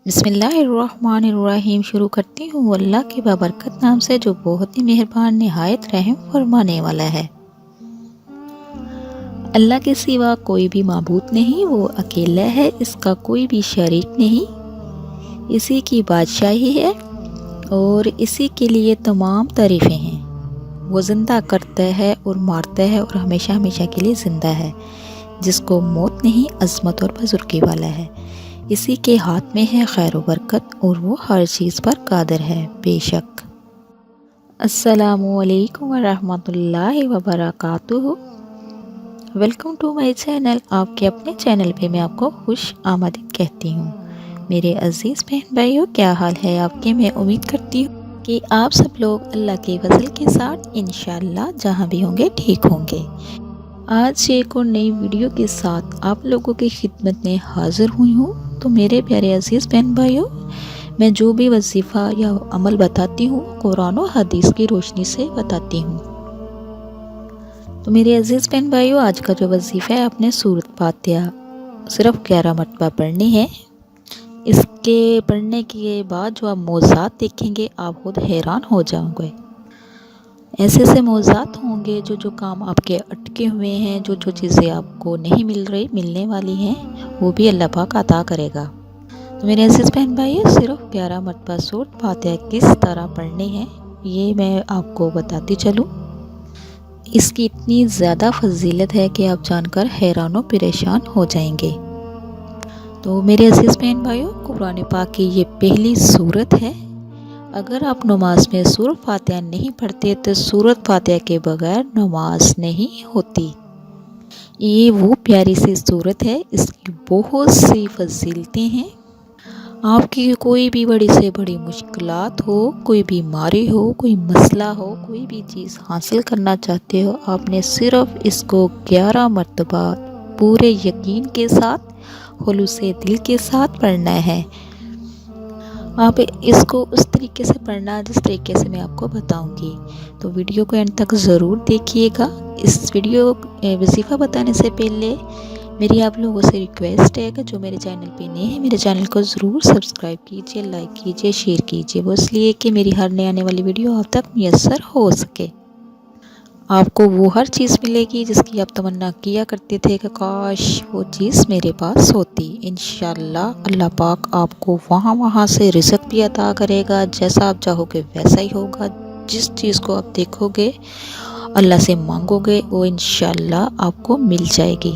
بسم اللہ الرحمن الرحیم شروع کرتی ہوں اللہ کے بابرکت نام سے جو بہت ہی مہربان نہایت رحم فرمانے والا ہے۔ اللہ کے سوا کوئی بھی معبود نہیں، وہ اکیلا ہے، اس کا کوئی بھی شریک نہیں، اسی کی بادشاہی ہے اور اسی کے لیے تمام تعریفیں ہیں۔ وہ زندہ کرتا ہے اور مارتا ہے اور ہمیشہ ہمیشہ کے لیے زندہ ہے، جس کو موت نہیں، عظمت اور بزرگی والا ہے۔ اسی کے ہاتھ میں ہے خیر و برکت اور وہ ہر چیز پر قادر ہے بے شک۔ السلام علیکم ورحمۃ اللہ وبرکاتہ۔ Welcome to my channel. آپ کے اپنے چینل پہ میں آپ کو خوش آمدید کہتی ہوں۔ میرے عزیز بہن بھائیوں، کیا حال ہے آپ کے؟ میں امید کرتی ہوں کہ آپ سب لوگ اللہ کے فضل کے ساتھ انشاءاللہ جہاں بھی ہوں گے ٹھیک ہوں گے۔ آج ایک اور نئی ویڈیو کے ساتھ آپ لوگوں کی خدمت میں حاضر ہوئی ہوں۔ تو میرے پیارے عزیز بہن بھائیوں، میں جو بھی وظیفہ یا عمل بتاتی ہوں قرآن و حدیث کی روشنی سے بتاتی ہوں۔ تو میرے عزیز بہن بھائیوں، آج کا جو وظیفہ ہے، آپ نے سورۃ فاتحہ صرف 11 مرتبہ پڑھنی ہے۔ اس کے پڑھنے کے بعد جو آپ موضوعات دیکھیں گے آپ خود حیران ہو جاؤ گے۔ ایسے سے موضوعات ہوں گے جو کام آپ کے اٹکے ہوئے ہیں، جو چیزیں آپ کو نہیں مل رہی، ملنے والی ہیں، وہ بھی اللہ پاک عطا کرے گا۔ تو میرے عزیز بہن بھائی، صرف 11 مرتبہ سورۃ فاتحہ کس طرح پڑھنی ہے یہ میں آپ کو بتاتی چلوں۔ اس کی اتنی زیادہ فضیلت ہے کہ آپ جان کر حیران و پریشان ہو جائیں گے۔ تو میرے عزیز بہن بھائیوں، قرآن پاک کی یہ پہلی سورت ہے۔ اگر آپ نماز میں سورۃ فاتحہ نہیں پڑھتے تو سورۃ فاتحہ کے بغیر نماز نہیں ہوتی۔ یہ وہ پیاری سی سورت ہے، اس کی بہت سی فضیلتیں ہیں۔ آپ کی کوئی بھی بڑی سے بڑی مشکلات ہو، کوئی بیماری ہو، کوئی مسئلہ ہو، کوئی بھی چیز حاصل کرنا چاہتے ہو، آپ نے صرف اس کو 11 مرتبہ پورے یقین کے ساتھ، خلوص دل کے ساتھ پڑھنا ہے۔ آپ اس کو اس طریقے سے پڑھنا جس طریقے سے میں آپ کو بتاؤں گی۔ تو ویڈیو کو اینڈ تک ضرور دیکھیے گا۔ اس ویڈیو وظیفہ بتانے سے پہلے میری آپ لوگوں سے ریکویسٹ ہے کہ جو میرے چینل پہ نئے ہیں، میرے چینل کو ضرور سبسکرائب کیجئے، لائک کیجئے، شیئر کیجئے، وہ اس لیے کہ میری ہر نئے آنے والی ویڈیو آپ تک میسر ہو سکے۔ آپ کو وہ ہر چیز ملے گی جس کی آپ تمنا کیا کرتے تھے کہ کاش وہ چیز میرے پاس ہوتی۔ انشاءاللہ اللہ پاک آپ کو وہاں سے رزق بھی عطا کرے گا، جیسا آپ چاہو گے ویسا ہی ہوگا۔ جس چیز کو آپ دیکھو گے، اللہ سے مانگو گے، وہ انشاءاللہ آپ کو مل جائے گی۔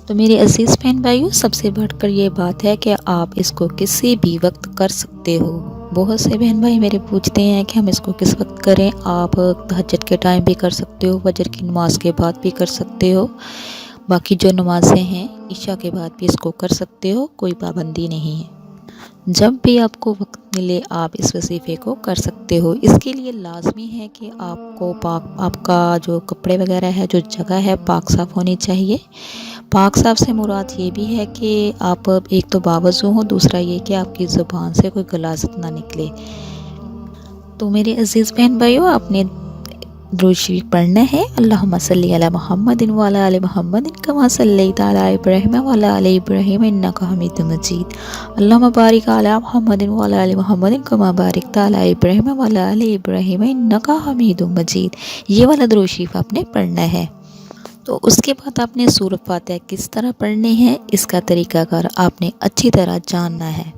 تو میرے عزیز بہن بھائیوں، سب سے بڑھ کر یہ بات ہے کہ آپ اس کو کسی بھی وقت کر سکتے ہو۔ بہت سے بہن بھائی میرے پوچھتے ہیں کہ ہم اس کو کس وقت کریں۔ آپ تہجد کے ٹائم بھی کر سکتے ہو، فجر کی نماز کے بعد بھی کر سکتے ہو، باقی جو نمازیں ہیں عشاء کے بعد بھی اس کو کر سکتے ہو، کوئی پابندی نہیں ہے۔ جب بھی آپ کو وقت ملے آپ اس وظیفے کو کر سکتے ہو۔ اس کے لیے لازمی ہے کہ آپ کا جو کپڑے وغیرہ ہے، جو جگہ ہے، پاک صاف ہونی چاہیے۔ پاک صاف سے مراد یہ بھی ہے کہ آپ ایک تو باوضو ہوں، دوسرا یہ کہ آپ کی زبان سے کوئی غلاظت نہ نکلے۔ تو میرے عزیز بہن بھائیوں، آپ نے درود شریف پڑھنا ہے۔ اللہم صلی علی محمد وعلی آل محمد کما صلیت علی ابراہیم وعلی آل ابراہیم انک حمید مجید۔ اللہم بارک علی محمد وعلی آل محمد کما بارکت علی ابراہیم وعلی آل ابراہیم انک حمید مجید۔ یہ والا درود شریف آپ نے پڑھنا ہے۔ تو اس کے بعد آپ نے سورۃ فاتحہ کس طرح پڑھنی ہے، اس کا طریقہ کار آپ نے اچھی طرح جاننا ہے۔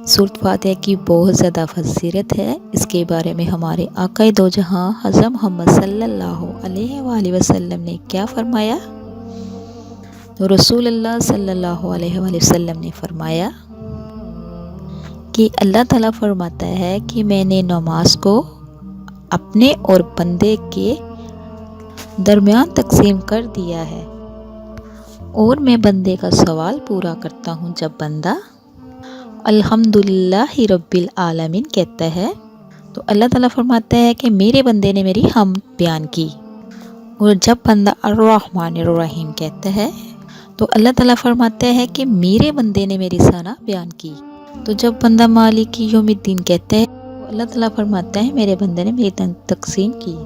سورۃ فاتحہ کی بہت زیادہ فضیلت ہے۔ اس کے بارے میں ہمارے آقا دو جہاں حضرت محمد صلی اللہ علیہ وآلہ وسلم نے کیا فرمایا؟ تو رسول اللہ صلی اللہ علیہ وآلہ وسلم نے فرمایا کہ اللہ تعالیٰ فرماتا ہے کہ میں نے نماز کو اپنے اور بندے کے درمیان تقسیم کر دیا ہے، اور میں بندے کا سوال پورا کرتا ہوں جب بندہ الحمدللہ رب العالمین کہتا ہے تو اللہ تعالیٰ فرماتا ہے کہ میرے بندے نے میری حمد بیان کی، اور جب بندہ الرحمن الرحیم کہتا ہے تو اللہ تعالیٰ فرماتا ہے کہ میرے بندے نے میری ثنا بیان کی۔ تو جب بندہ مالک یوم الدین کہتا ہے تو اللہ تعالیٰ فرماتا ہے میرے بندے نے میری تقسیم کی۔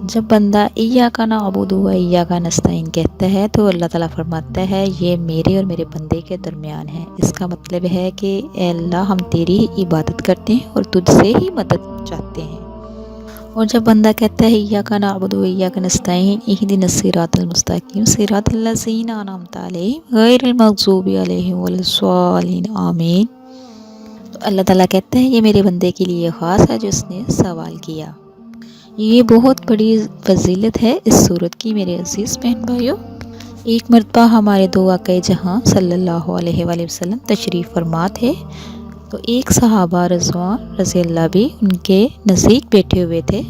جب بندہ ایاک نعبد و ایاک نستعین کہتا ہے تو اللہ تعالیٰ فرماتا ہے یہ میرے اور میرے بندے کے درمیان ہے۔ اس کا مطلب ہے کہ اے اللہ ہم تیری ہی عبادت کرتے ہیں اور تجھ سے ہی مدد چاہتے ہیں۔ اور جب بندہ کہتا ہے ایاک نعبد و ایاک نستعین اہدنا الصراط المستقیم صراط الذین انعمت علیہم غیر المغضوب علیہم ولا الضالین آمین، تو اللہ تعالیٰ کہتا ہے یہ میرے بندے کے لیے خاص ہے جس نے سوال کیا۔ یہ بہت بڑی فضیلت ہے اس سورت کی میرے عزیز بہن بھائیوں۔ ایک مرتبہ ہمارے دو آقائے جہاں صلی اللہ علیہ وآلہ وسلم تشریف فرما تھے، تو ایک صحابہ رضوان رضی اللہ بھی ان کے نزدیک بیٹھے ہوئے تھے۔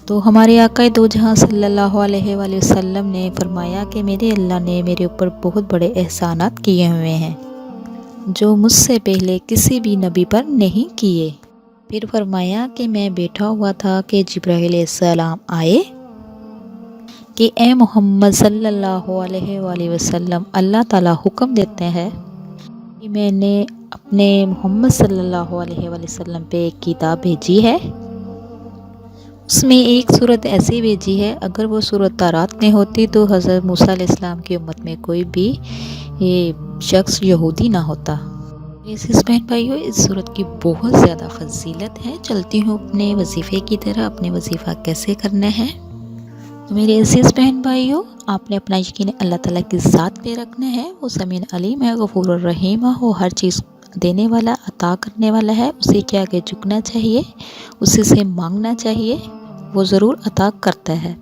تو ہمارے آقائے دو جہاں صلی اللہ علیہ وآلہ وسلم نے فرمایا کہ میرے اللہ نے میرے اوپر بہت بڑے احسانات کیے ہوئے ہیں جو مجھ سے پہلے کسی بھی نبی پر نہیں کیے۔ پھر فرمایا کہ میں بیٹھا ہوا تھا کہ جبرائیل علیہ السلام آئے کہ اے محمد صلی اللہ علیہ وآلہ وسلم، اللہ تعالیٰ حکم دیتے ہیں کہ میں نے اپنے محمد صلی اللہ علیہ وآلہ وسلم پہ ایک کتاب بھیجی ہے، اس میں ایک صورت ایسی بھیجی ہے اگر وہ صورت تورات میں ہوتی تو حضرت موسیٰ علیہ السلام کی امت میں کوئی بھی شخص یہودی نہ ہوتا۔ عزیز بہن بھائیوں، اس صورت کی بہت زیادہ فضیلت ہے۔ چلتی ہوں اپنے وظیفے کی طرح، اپنے وظیفہ کیسے کرنا ہے۔ تو میرے عزیز بہن بھائیوں، آپ نے اپنا یقین اللہ تعالیٰ کی ذات پہ رکھنا ہے۔ وہ سمیع علیم ہے، غفور الرحیم ہے، وہ ہر چیز دینے والا، عطا کرنے والا ہے۔ اسی کے آگے جھکنا چاہیے، اسی سے مانگنا چاہیے، وہ ضرور عطا کرتا ہے۔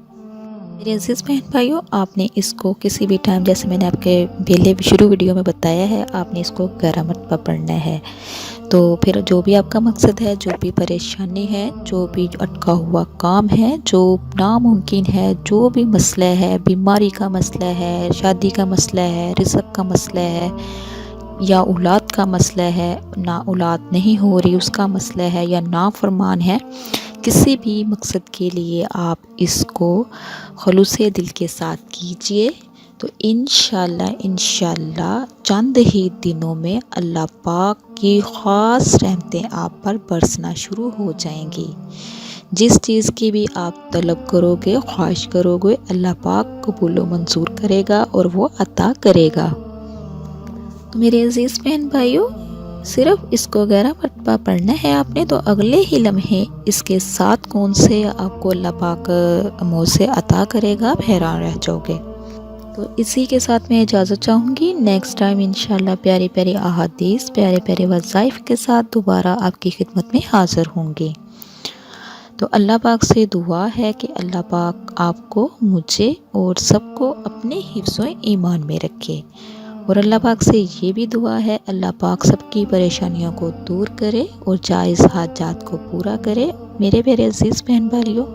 میرے عزیز بہن بھائیوں، آپ نے اس کو کسی بھی ٹائم، جیسے میں نے آپ کے پہلے شروع ویڈیو میں بتایا ہے، آپ نے اس کو 11 مرتبہ پڑھنا ہے۔ تو پھر جو بھی آپ کا مقصد ہے، جو بھی پریشانی ہے، جو بھی اٹکا ہوا کام ہے، جو ناممکن ہے، جو بھی مسئلہ ہے، بیماری کا مسئلہ ہے، شادی کا مسئلہ ہے، رزق کا مسئلہ ہے، یا اولاد کا مسئلہ ہے، نا اولاد نہیں ہو رہی اس کا مسئلہ ہے، یا نافرمان ہے، کسی بھی مقصد کے لیے آپ اس کو خلوص دل کے ساتھ کیجئے تو انشاءاللہ چند ہی دنوں میں اللہ پاک کی خاص رحمتیں آپ پر برسنا شروع ہو جائیں گی۔ جس چیز کی بھی آپ طلب کرو گے، خواہش کرو گے، اللہ پاک قبول و منظور کرے گا اور وہ عطا کرے گا۔ تو میرے عزیز بہن بھائیوں، صرف اس کو 11 مرتبہ پڑھنا ہے آپ نے، تو اگلے ہی لمحے اس کے ساتھ کون سے آپ کو اللہ پاک موزے عطا کرے گا، آپ حیران رہ جاؤ گے۔ تو اسی کے ساتھ میں اجازت چاہوں گی، نیکسٹ ٹائم انشاءاللہ پیاری پیاری احادیث، پیارے پیارے وظائف کے ساتھ دوبارہ آپ کی خدمت میں حاضر ہوں گی۔ تو اللہ پاک سے دعا ہے کہ اللہ پاک آپ کو، مجھے اور سب کو اپنے حفظ و ایمان میں رکھے، اور اللہ پاک سے یہ بھی دعا ہے اللہ پاک سب کی پریشانیوں کو دور کرے اور جائز حاجات کو پورا کرے۔ میرے پیارے عزیز بہن بھائیوں،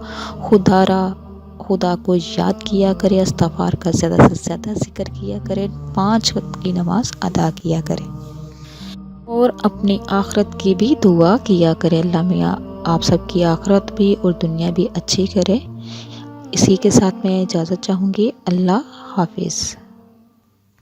خدا کو یاد کیا کرے، استغفار کا زیادہ سے زیادہ ذکر کیا کرے، 5 وقت کی نماز ادا کیا کرے، اور اپنی آخرت کی بھی دعا کیا کرے۔ اللہ میاں آپ سب کی آخرت بھی اور دنیا بھی اچھی کرے۔ اسی کے ساتھ میں اجازت چاہوں گی، اللہ حافظ۔